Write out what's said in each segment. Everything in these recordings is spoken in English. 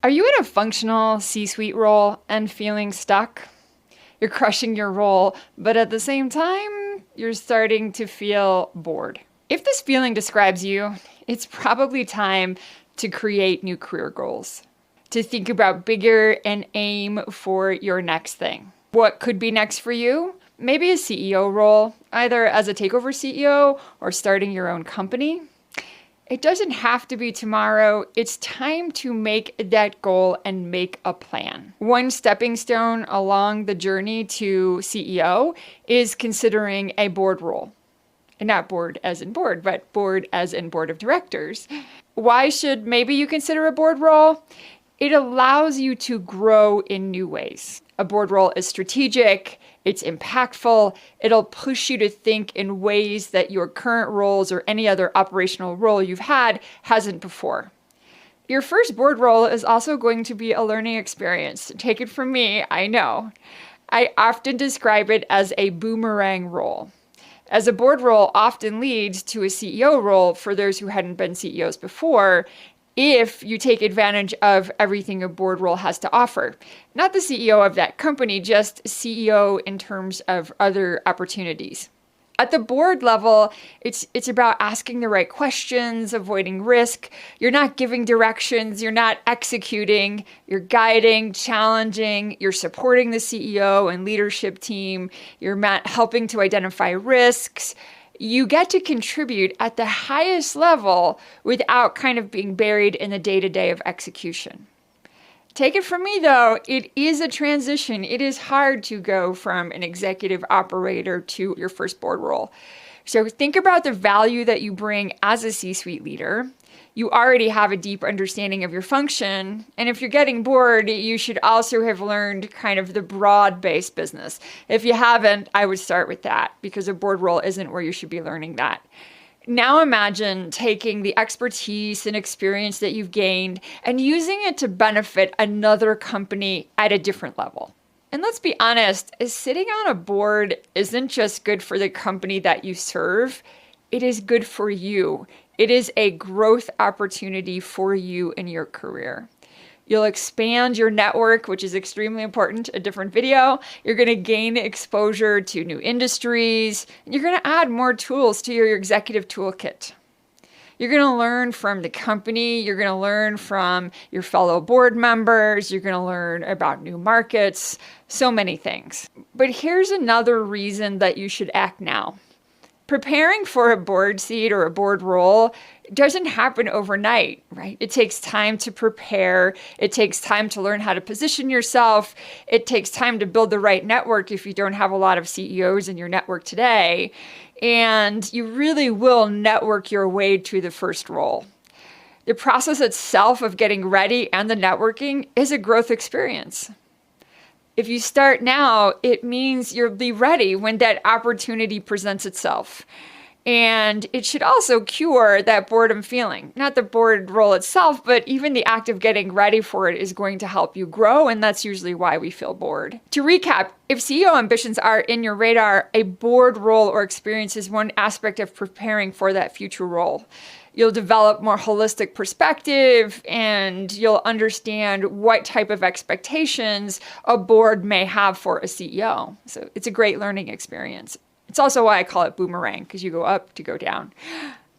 Are you in a functional C-suite role and feeling stuck? You're crushing your role, but at the same time, you're starting to feel bored. If this feeling describes you, it's probably time to create new career goals, to think about bigger and aim for your next thing. What could be next for you? Maybe a CEO role, either as a takeover CEO or starting your own company. It doesn't have to be tomorrow. It's time to make that goal and make a plan. One stepping stone along the journey to CEO is considering a board role. And not board as in board, but board as in board of directors. Why should maybe you consider a board role? It allows you to grow in new ways. A board role is strategic, it's impactful, it'll push you to think in ways that your current roles or any other operational role you've had hasn't before. Your first board role is also going to be a learning experience. Take it from me, I know. I often describe it as a boomerang role, as a board role often leads to a CEO role for those who hadn't been CEOs before, if you take advantage of everything a board role has to offer. Not the CEO of that company, just CEO in terms of other opportunities. At the board level, it's about asking the right questions, avoiding risk. You're not giving directions, you're not executing, you're guiding, challenging, you're supporting the CEO and leadership team, you're helping to identify risks. You get to contribute at the highest level without kind of being buried in the day-to-day of execution. Take it from me though, it is a transition. It is hard to go from an executive operator to your first board role. So think about the value that you bring as a C-suite leader. You already have a deep understanding of your function. And if you're getting bored, you should also have learned kind of the broad-based business. If you haven't, I would start with that because a board role isn't where you should be learning that. Now imagine taking the expertise and experience that you've gained and using it to benefit another company at a different level. And let's be honest, sitting on a board isn't just good for the company that you serve, it is good for you. It is a growth opportunity for you in your career. You'll expand your network, which is extremely important, a different video. You're going to gain exposure to new industries. And you're going to add more tools to your executive toolkit. You're going to learn from the company. You're going to learn from your fellow board members. You're going to learn about new markets, so many things. But here's another reason that you should act now. Preparing for a board seat or a board role doesn't happen overnight, right? It takes time to prepare. It takes time to learn how to position yourself. It takes time to build the right network if you don't have a lot of CEOs in your network today. And you really will network your way to the first role. The process itself of getting ready and the networking is a growth experience. If you start now, it means you'll be ready when that opportunity presents itself. And it should also cure that boredom feeling. Not the board role itself, but even the act of getting ready for it is going to help you grow, and that's usually why we feel bored. To recap, if CEO ambitions are in your radar, a board role or experience is one aspect of preparing for that future role. You'll develop more holistic perspective and you'll understand what type of expectations a board may have for a CEO. So it's a great learning experience. It's also why I call it boomerang, because you go up to go down.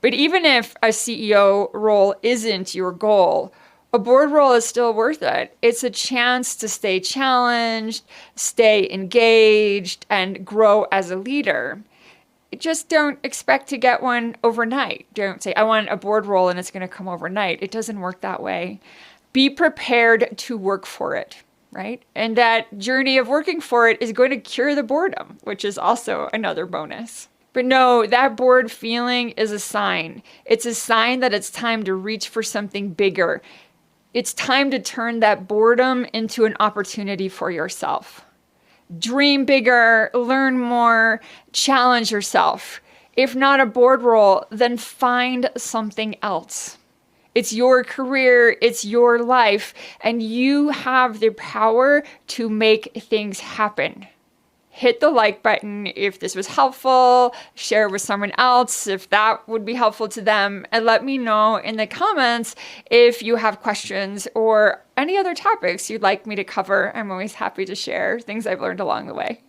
But even if a CEO role isn't your goal, a board role is still worth it. It's a chance to stay challenged, stay engaged, and grow as a leader. Just don't expect to get one overnight. Don't say, I want a board role and it's going to come overnight. It doesn't work that way. Be prepared to work for it, right? And that journey of working for it is going to cure the boredom, which is also another bonus. But no, that bored feeling is a sign. It's a sign that it's time to reach for something bigger. It's time to turn that boredom into an opportunity for yourself. Dream bigger, learn more, challenge yourself. If not a board role, then find something else. It's your career, it's your life, and you have the power to make things happen. Hit the like button if this was helpful, share with someone else if that would be helpful to them, and let me know in the comments if you have questions or any other topics you'd like me to cover, I'm always happy to share things I've learned along the way.